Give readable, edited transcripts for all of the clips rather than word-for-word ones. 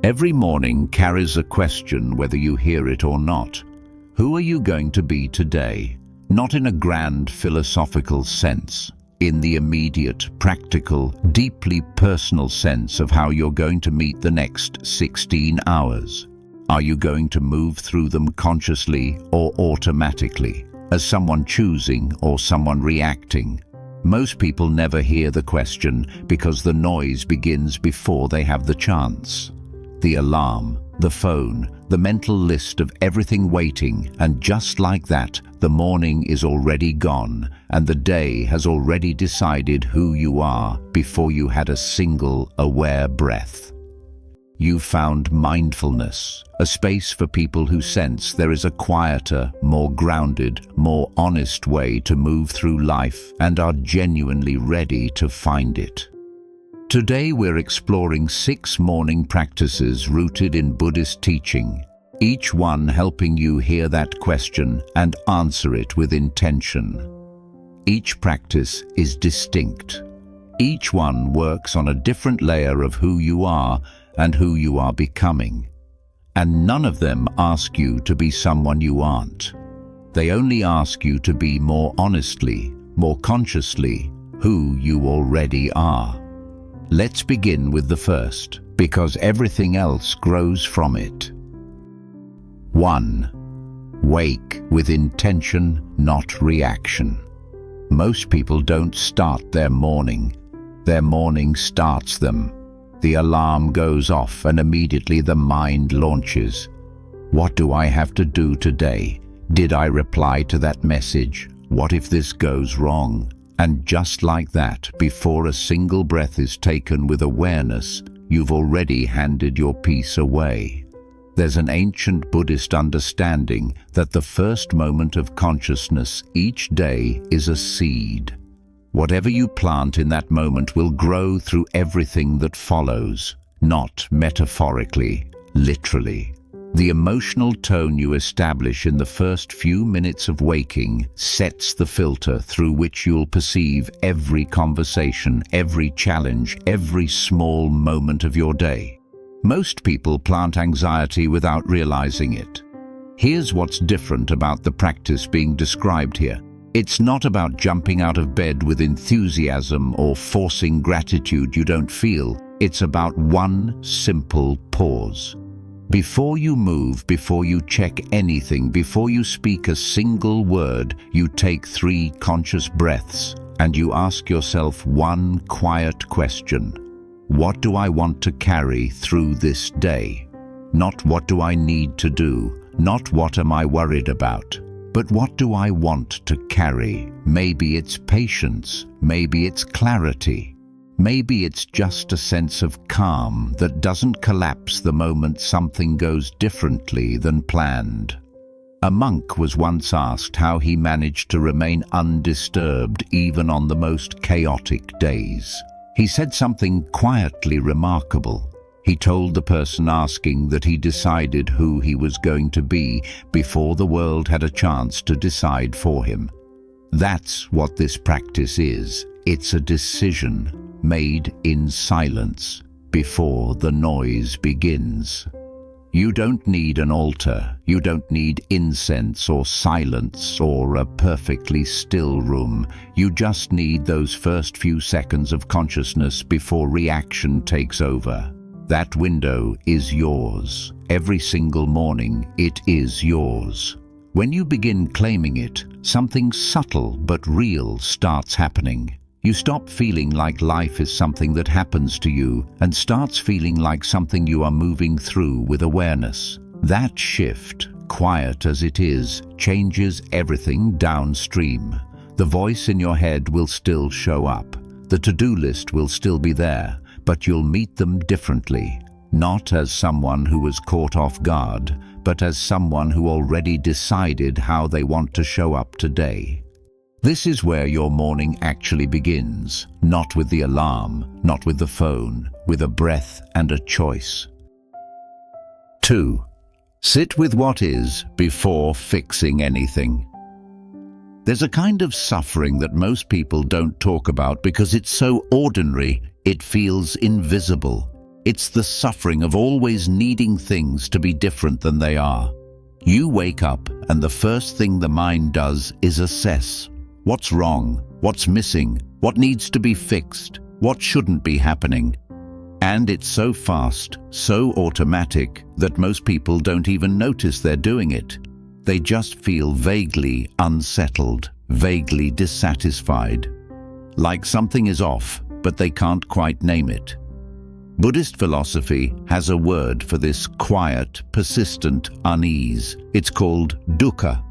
Every morning carries a question whether you hear it or not. Who are you going to be today? Not in a grand philosophical sense, in the immediate, practical, deeply personal sense of how you're going to meet the next 16 hours. Are you going to move through them consciously or automatically, as someone choosing or someone reacting? Most people never hear the question because the noise begins before they have the chance. The alarm, the phone, the mental list of everything waiting, and just like that, the morning is already gone, and the day has already decided who you are before you had a single aware breath. You found mindfulness, a space for people who sense there is a quieter, more grounded, more honest way to move through life and are genuinely ready to find it. Today we're exploring 6 morning practices rooted in Buddhist teaching, each one helping you hear that question and answer it with intention. Each practice is distinct. Each one works on a different layer of who you are and who you are becoming. And none of them ask you to be someone you aren't. They only ask you to be more honestly, more consciously, who you already are. Let's begin with the first, because everything else grows from it. 1. Wake with intention, not reaction. Most people don't start their morning. Their morning starts them. The alarm goes off and immediately the mind launches. What do I have to do today? Did I reply to that message? What if this goes wrong? And just like that, before a single breath is taken with awareness, you've already handed your peace away. There's an ancient Buddhist understanding that the first moment of consciousness each day is a seed. Whatever you plant in that moment will grow through everything that follows, not metaphorically, literally. The emotional tone you establish in the first few minutes of waking sets the filter through which you'll perceive every conversation, every challenge, every small moment of your day. Most people plant anxiety without realizing it. Here's what's different about the practice being described here. It's not about jumping out of bed with enthusiasm or forcing gratitude you don't feel. It's about one simple pause. Before you move, before you check anything, before you speak a single word, you take 3 conscious breaths and you ask yourself one quiet question. What do I want to carry through this day? Not what do I need to do, not what am I worried about, but what do I want to carry? Maybe it's patience, maybe it's clarity. Maybe it's just a sense of calm that doesn't collapse the moment something goes differently than planned. A monk was once asked how he managed to remain undisturbed even on the most chaotic days. He said something quietly remarkable. He told the person asking that he decided who he was going to be before the world had a chance to decide for him. That's what this practice is. It's a decision made in silence before the noise begins. You don't need an altar, you don't need incense or silence or a perfectly still room. You just need those first few seconds of consciousness before reaction takes over. That window is yours. Every single morning, it is yours. When you begin claiming it, something subtle but real starts happening. You stop feeling like life is something that happens to you and starts feeling like something you are moving through with awareness. That shift, quiet as it is, changes everything downstream. The voice in your head will still show up. The to-do list will still be there, but you'll meet them differently. Not as someone who was caught off guard, but as someone who already decided how they want to show up today. This is where your morning actually begins, not with the alarm, not with the phone, with a breath and a choice. 2. Sit with what is before fixing anything. There's a kind of suffering that most people don't talk about because it's so ordinary, it feels invisible. It's the suffering of always needing things to be different than they are. You wake up and the first thing the mind does is assess. What's wrong? What's missing? What needs to be fixed? What shouldn't be happening? And it's so fast, so automatic, that most people don't even notice they're doing it. They just feel vaguely unsettled, vaguely dissatisfied. Like something is off, but they can't quite name it. Buddhist philosophy has a word for this quiet, persistent unease. It's called dukkha.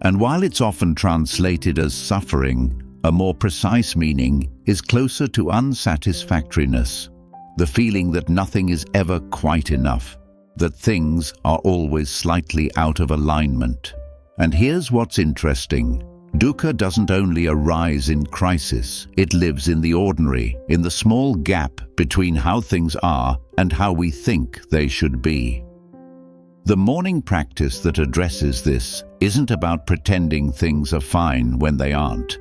And while it's often translated as suffering, a more precise meaning is closer to unsatisfactoriness. The feeling that nothing is ever quite enough, that things are always slightly out of alignment. And here's what's interesting. Dukkha doesn't only arise in crisis, it lives in the ordinary, in the small gap between how things are and how we think they should be. The morning practice that addresses this isn't about pretending things are fine when they aren't.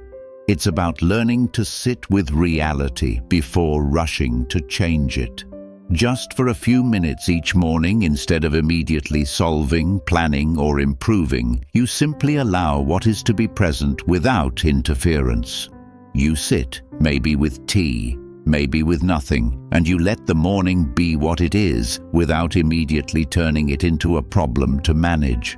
It's about learning to sit with reality before rushing to change it. Just for a few minutes each morning, instead of immediately solving, planning, or improving, you simply allow what is to be present without interference. You sit, maybe with tea, maybe with nothing, and you let the morning be what it is without immediately turning it into a problem to manage.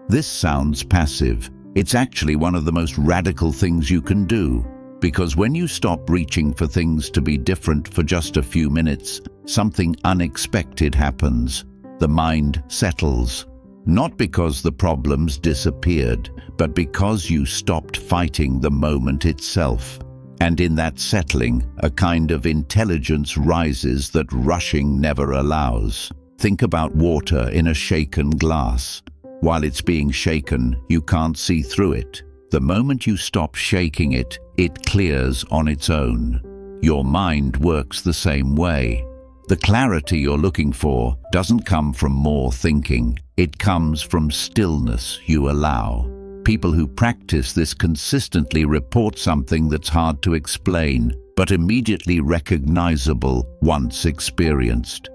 This sounds passive. It's actually one of the most radical things you can do, because when you stop reaching for things to be different for just a few minutes, something unexpected happens. The mind settles. Not because the problems disappeared, but because you stopped fighting the moment itself. And in that settling, a kind of intelligence rises that rushing never allows. Think about water in a shaken glass. While it's being shaken, you can't see through it. The moment you stop shaking it, it clears on its own. Your mind works the same way. The clarity you're looking for doesn't come from more thinking. It comes from stillness you allow. People who practice this consistently report something that's hard to explain, but immediately recognizable once experienced.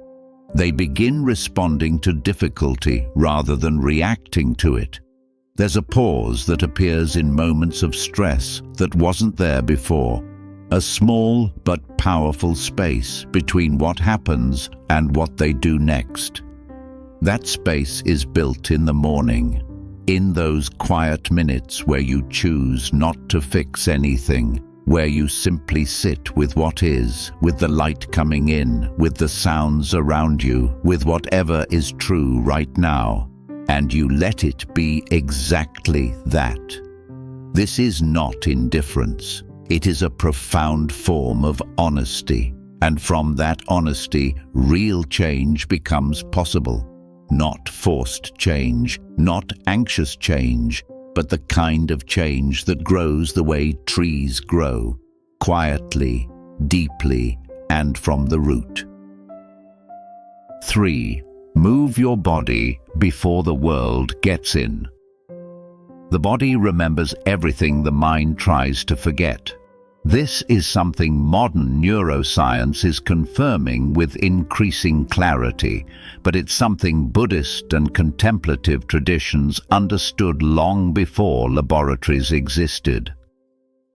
They begin responding to difficulty rather than reacting to it. There's a pause that appears in moments of stress that wasn't there before. A small but powerful space between what happens and what they do next. That space is built in the morning, in those quiet minutes where you choose not to fix anything, where you simply sit with what is, with the light coming in, with the sounds around you, with whatever is true right now, and you let it be exactly that. This is not indifference. It is a profound form of honesty, and from that honesty, real change becomes possible. Not forced change, not anxious change, but the kind of change that grows the way trees grow, quietly, deeply, and from the root. 3. Move your body before the world gets in. The body remembers everything the mind tries to forget. This is something modern neuroscience is confirming with increasing clarity, but it's something Buddhist and contemplative traditions understood long before laboratories existed.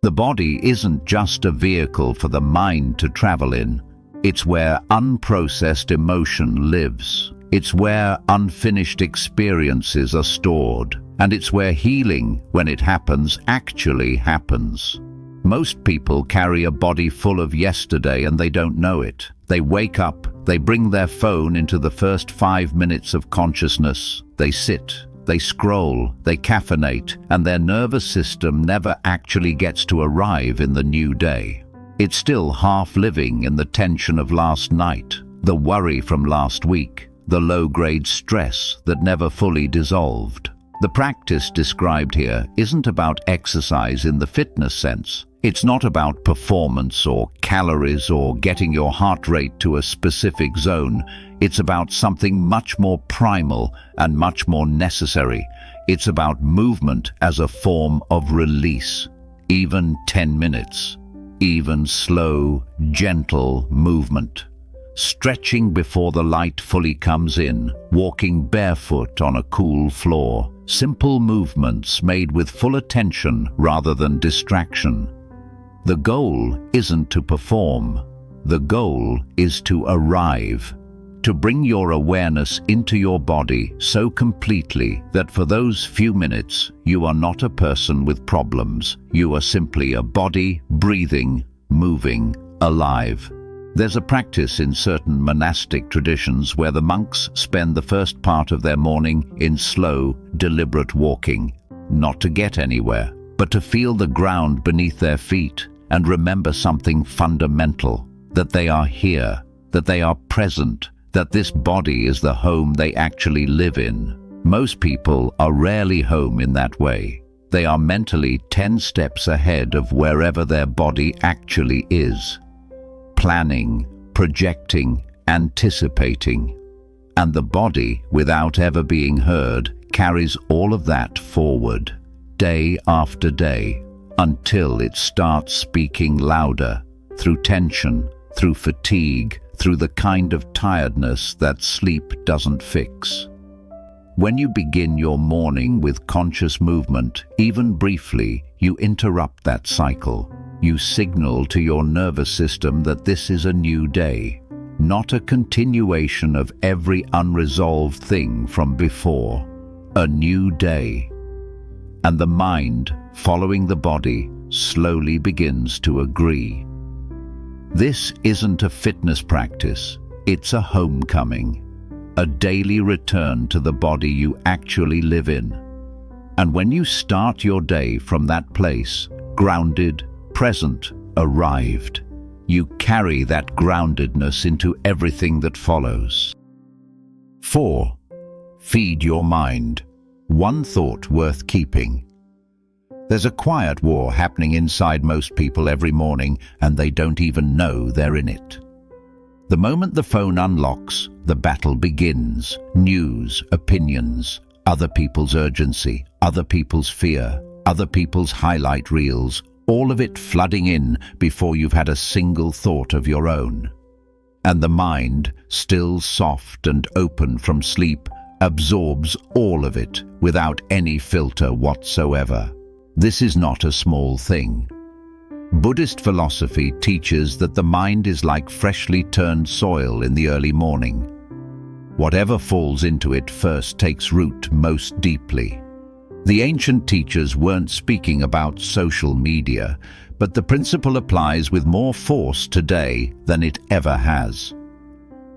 The body isn't just a vehicle for the mind to travel in. It's where unprocessed emotion lives. It's where unfinished experiences are stored. And it's where healing, when it happens, actually happens. Most people carry a body full of yesterday and they don't know it. They wake up, they bring their phone into the first 5 minutes of consciousness. They sit, they scroll, they caffeinate, and their nervous system never actually gets to arrive in the new day. It's still half living in the tension of last night, the worry from last week, the low-grade stress that never fully dissolved. The practice described here isn't about exercise in the fitness sense. It's not about performance or calories or getting your heart rate to a specific zone. It's about something much more primal and much more necessary. It's about movement as a form of release. Even 10 minutes. Even slow, gentle movement. stretching before the light fully comes in, walking barefoot on a cool floor. Simple movements made with full attention rather than distraction. The goal isn't to perform. The goal is to arrive. To bring your awareness into your body so completely that for those few minutes you are not a person with problems. You are simply a body, breathing, moving, alive. There's a practice in certain monastic traditions where the monks spend the first part of their morning in slow, deliberate walking, not to get anywhere, but to feel the ground beneath their feet and remember something fundamental, that they are here, that they are present, that this body is the home they actually live in. Most people are rarely home in that way. They are mentally 10 steps ahead of wherever their body actually is. Planning, projecting, anticipating. And the body, without ever being heard, carries all of that forward, day after day, until it starts speaking louder, through tension, through fatigue, through the kind of tiredness that sleep doesn't fix. When you begin your morning with conscious movement, even briefly, you interrupt that cycle. You signal to your nervous system that this is a new day, not a continuation of every unresolved thing from before. A new day. And the mind, following the body, slowly begins to agree. This isn't a fitness practice, it's a homecoming, a daily return to the body you actually live in. And when you start your day from that place, grounded, present, arrived, you carry that groundedness into everything that follows. 4. Feed your mind. One thought worth keeping. There's a quiet war happening inside most people every morning, and they don't even know they're in it. The moment the phone unlocks, the battle begins. News, opinions, other people's urgency, other people's fear, other people's highlight reels, all of it flooding in before you've had a single thought of your own. And the mind, still soft and open from sleep, absorbs all of it without any filter whatsoever. This is not a small thing. Buddhist philosophy teaches that the mind is like freshly turned soil in the early morning. Whatever falls into it first takes root most deeply. The ancient teachers weren't speaking about social media, but the principle applies with more force today than it ever has.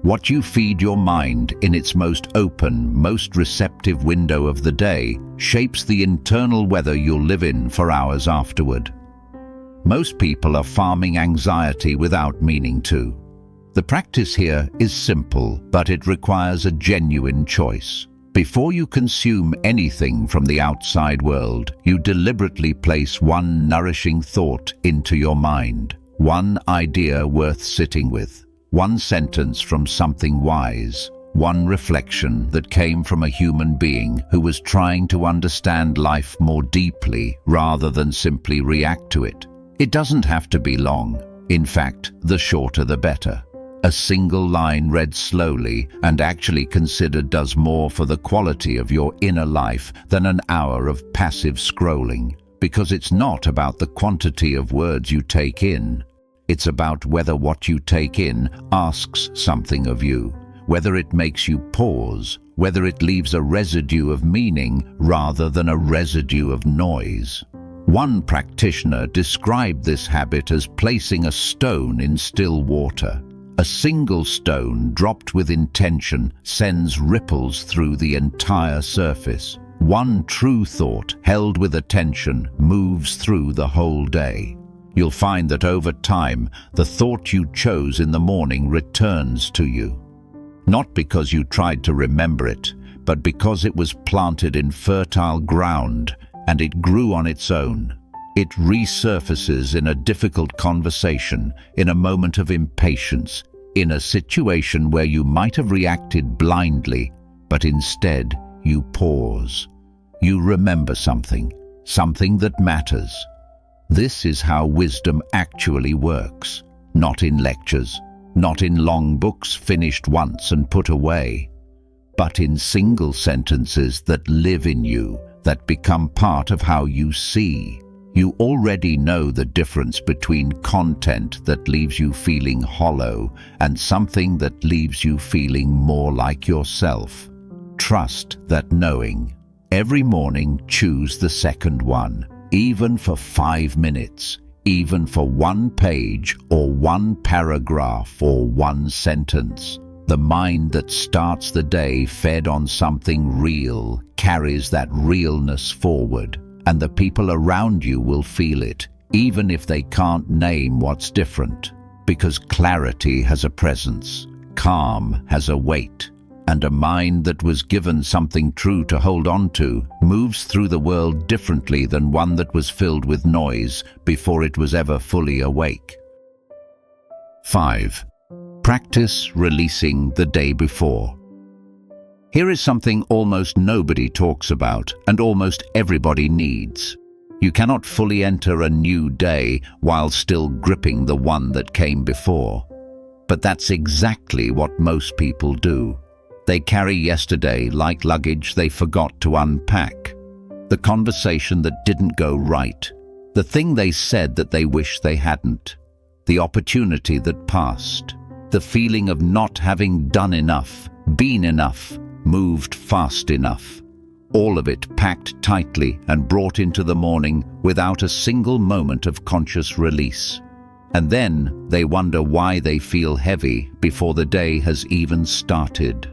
What you feed your mind in its most open, most receptive window of the day shapes the internal weather you'll live in for hours afterward. Most people are farming anxiety without meaning to. The practice here is simple, but it requires a genuine choice. Before you consume anything from the outside world, you deliberately place one nourishing thought into your mind, one idea worth sitting with. One sentence from something wise, one reflection that came from a human being who was trying to understand life more deeply rather than simply react to it. It doesn't have to be long. In fact, the shorter the better. A single line read slowly and actually considered does more for the quality of your inner life than an hour of passive scrolling. Because it's not about the quantity of words you take in. It's about whether what you take in asks something of you, whether it makes you pause, whether it leaves a residue of meaning rather than a residue of noise. One practitioner described this habit as placing a stone in still water. A single stone dropped with intention sends ripples through the entire surface. One true thought held with attention moves through the whole day. You'll find that over time, the thought you chose in the morning returns to you. Not because you tried to remember it, but because it was planted in fertile ground and it grew on its own. It resurfaces in a difficult conversation, in a moment of impatience, in a situation where you might have reacted blindly, but instead you pause. You remember something that matters. This is how wisdom actually works, not in lectures, not in long books finished once and put away, but in single sentences that live in you, that become part of how you see. You already know the difference between content that leaves you feeling hollow and something that leaves you feeling more like yourself. Trust that knowing. Every morning, choose the second one, even for 5 minutes, even for 1 page or 1 paragraph or 1 sentence. The mind that starts the day fed on something real carries that realness forward, and the people around you will feel it, even if they can't name what's different, because clarity has a presence, calm has a weight, and a mind that was given something true to hold on to moves through the world differently than one that was filled with noise before it was ever fully awake. 5. Practice releasing the day before. Here is something almost nobody talks about and almost everybody needs. You cannot fully enter a new day while still gripping the one that came before. But that's exactly what most people do. They carry yesterday like luggage they forgot to unpack. The conversation that didn't go right. The thing they said that they wish they hadn't. The opportunity that passed. The feeling of not having done enough, been enough, moved fast enough. All of it packed tightly and brought into the morning without a single moment of conscious release. And then they wonder why they feel heavy before the day has even started.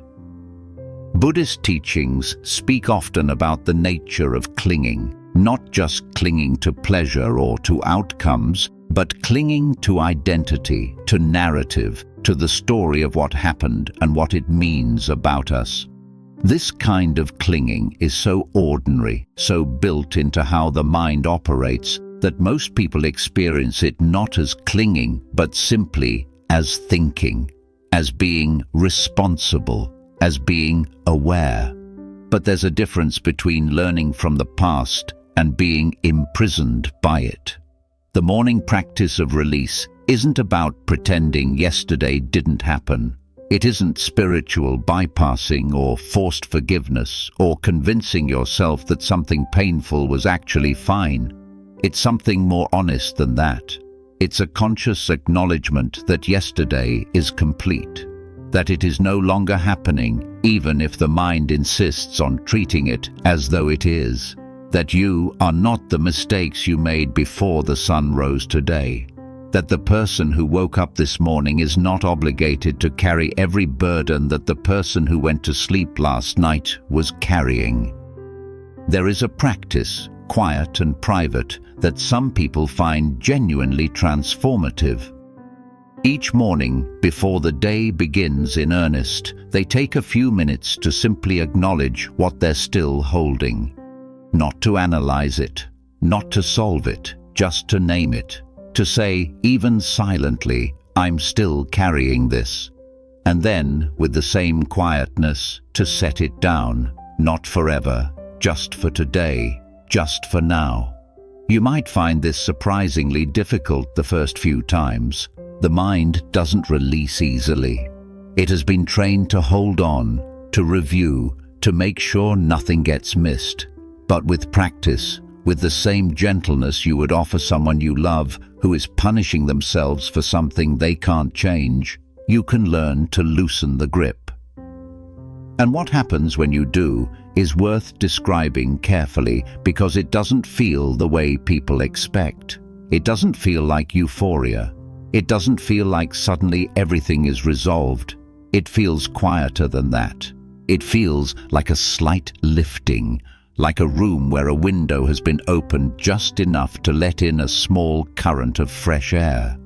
Buddhist teachings speak often about the nature of clinging, not just clinging to pleasure or to outcomes, but clinging to identity, to narrative, to the story of what happened and what it means about us. This kind of clinging is so ordinary, so built into how the mind operates, that most people experience it not as clinging, but simply as thinking, as being responsible, as being aware. But there's a difference between learning from the past and being imprisoned by it. The morning practice of release isn't about pretending yesterday didn't happen. It isn't spiritual bypassing or forced forgiveness or convincing yourself that something painful was actually fine. It's something more honest than that. It's a conscious acknowledgement that yesterday is complete, that it is no longer happening, even if the mind insists on treating it as though it is, that you are not the mistakes you made before the sun rose today, that the person who woke up this morning is not obligated to carry every burden that the person who went to sleep last night was carrying. There is a practice, quiet and private, that some people find genuinely transformative. Each morning, before the day begins in earnest, they take a few minutes to simply acknowledge what they're still holding. Not to analyze it, not to solve it, just to name it. To say, even silently, I'm still carrying this. And then, with the same quietness, to set it down, not forever, just for today, just for now. You might find this surprisingly difficult the first few times. The mind doesn't release easily. It has been trained to hold on, to review, to make sure nothing gets missed. But with practice, with the same gentleness you would offer someone you love who is punishing themselves for something they can't change, you can learn to loosen the grip. And what happens when you do is worth describing carefully, because it doesn't feel the way people expect. It doesn't feel like euphoria. It doesn't feel like suddenly everything is resolved. It feels quieter than that. It feels like a slight lifting, like a room where a window has been opened just enough to let in a small current of fresh air.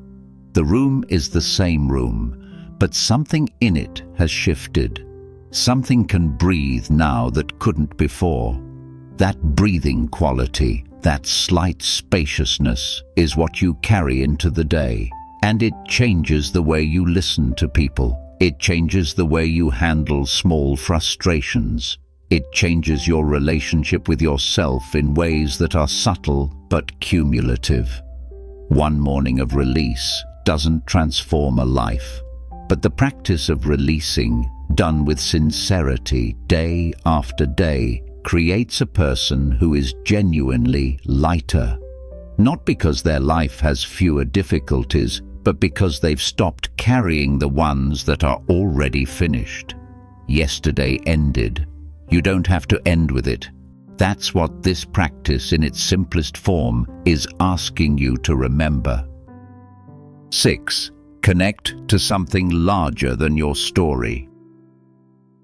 The room is the same room, but something in it has shifted. Something can breathe now that couldn't before. That breathing quality, that slight spaciousness, is what you carry into the day. And it changes the way you listen to people. It changes the way you handle small frustrations. It changes your relationship with yourself in ways that are subtle but cumulative. One morning of release doesn't transform a life, But the practice of releasing, done with sincerity day after day, creates a person who is genuinely lighter. Not because their life has fewer difficulties, but because they've stopped carrying the ones that are already finished. Yesterday ended. You don't have to end with it. That's what this practice in its simplest form is asking you to remember. 6. Connect to something larger than your story.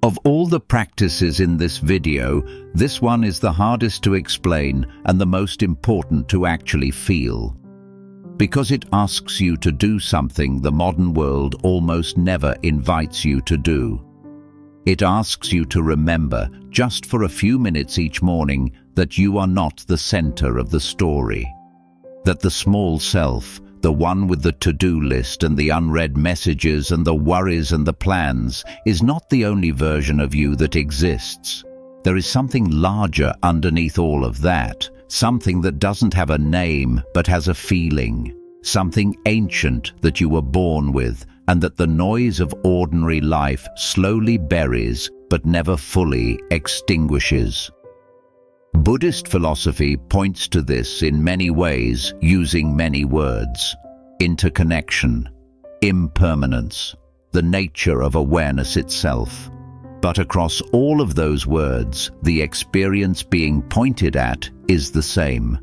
Of all the practices in this video, this one is the hardest to explain and the most important to actually feel. Because it asks you to do something the modern world almost never invites you to do. It asks you to remember, just for a few minutes each morning, that you are not the center of the story. That the small self, the one with the to-do list and the unread messages and the worries and the plans, is not the only version of you that exists. There is something larger underneath all of that, something that doesn't have a name but has a feeling, something ancient that you were born with, and that the noise of ordinary life slowly buries but never fully extinguishes. Buddhist philosophy points to this in many ways using many words: interconnection, impermanence, the nature of awareness itself. But across all of those words, the experience being pointed at is the same.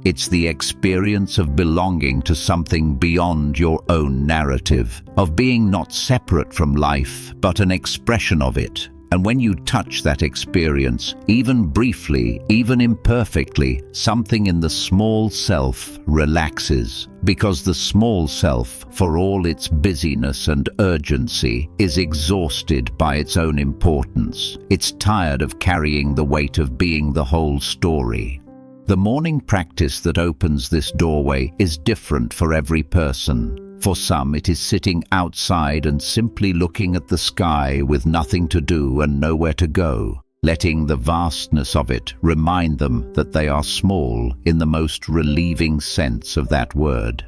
It's the experience of belonging to something beyond your own narrative, of being not separate from life, but an expression of it. And when you touch that experience, even briefly, even imperfectly, something in the small self relaxes. Because the small self, for all its busyness and urgency, is exhausted by its own importance. It's tired of carrying the weight of being the whole story. The morning practice that opens this doorway is different for every person. For some, it is sitting outside and simply looking at the sky with nothing to do and nowhere to go, letting the vastness of it remind them that they are small in the most relieving sense of that word.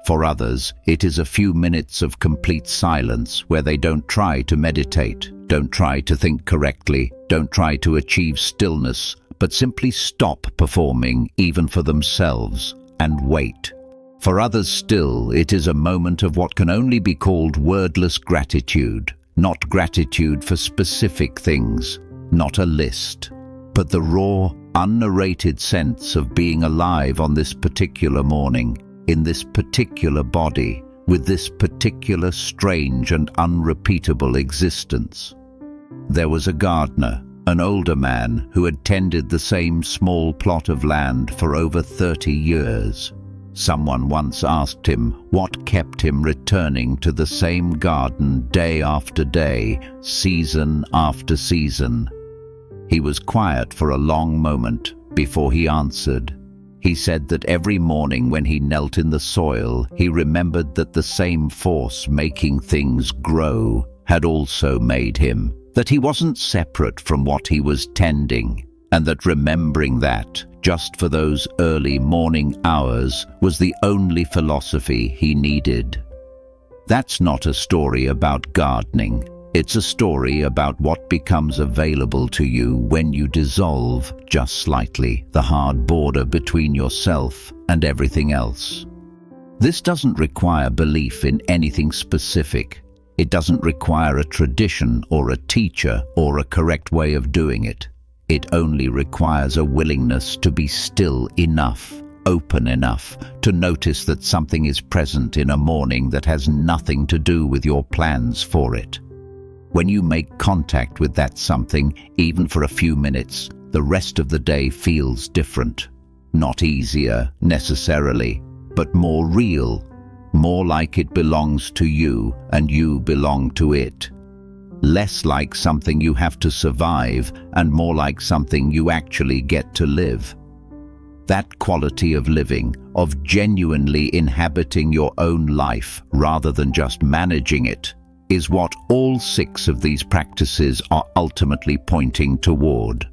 For others, it is a few minutes of complete silence where they don't try to meditate, don't try to think correctly, don't try to achieve stillness, but simply stop performing even for themselves and wait. For others still, it is a moment of what can only be called wordless gratitude, not gratitude for specific things, not a list, but the raw, unnarrated sense of being alive on this particular morning, in this particular body, with this particular strange and unrepeatable existence. There was a gardener, an older man who had tended the same small plot of land for over 30 years. Someone once asked him what kept him returning to the same garden day after day, season after season. He was quiet for a long moment before he answered. He said that every morning when he knelt in the soil, he remembered that the same force making things grow had also made him, that he wasn't separate from what he was tending, and that remembering that, just for those early morning hours, was the only philosophy he needed. That's not a story about gardening. It's a story about what becomes available to you when you dissolve, just slightly, the hard border between yourself and everything else. This doesn't require belief in anything specific. It doesn't require a tradition or a teacher or a correct way of doing it. It only requires a willingness to be still enough, open enough, to notice that something is present in a morning that has nothing to do with your plans for it. When you make contact with that something, even for a few minutes, the rest of the day feels different. Not easier, necessarily, but more real, more like it belongs to you and you belong to it. Less like something you have to survive and more like something you actually get to live. That quality of living, of genuinely inhabiting your own life rather than just managing it, is what all 6 of these practices are ultimately pointing toward.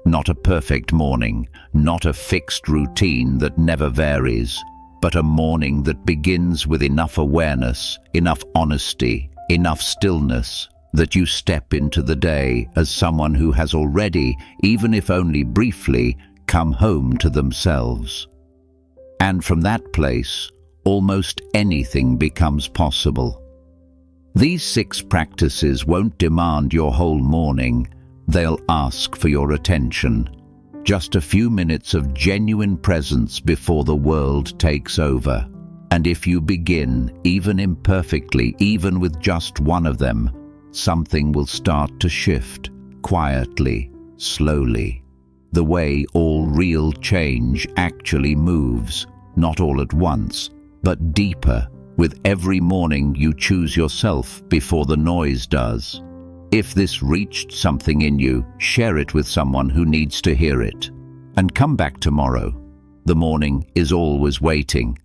Not a perfect morning, not a fixed routine that never varies, but a morning that begins with enough awareness, enough honesty, enough stillness, that you step into the day as someone who has already, even if only briefly, come home to themselves. And from that place, almost anything becomes possible. These 6 practices won't demand your whole morning, they'll ask for your attention. Just a few minutes of genuine presence before the world takes over. And if you begin, even imperfectly, even with just one of them, something will start to shift, quietly, slowly. The way all real change actually moves, not all at once, but deeper, with every morning you choose yourself before the noise does. If this reached something in you, share it with someone who needs to hear it. And come back tomorrow. The morning is always waiting.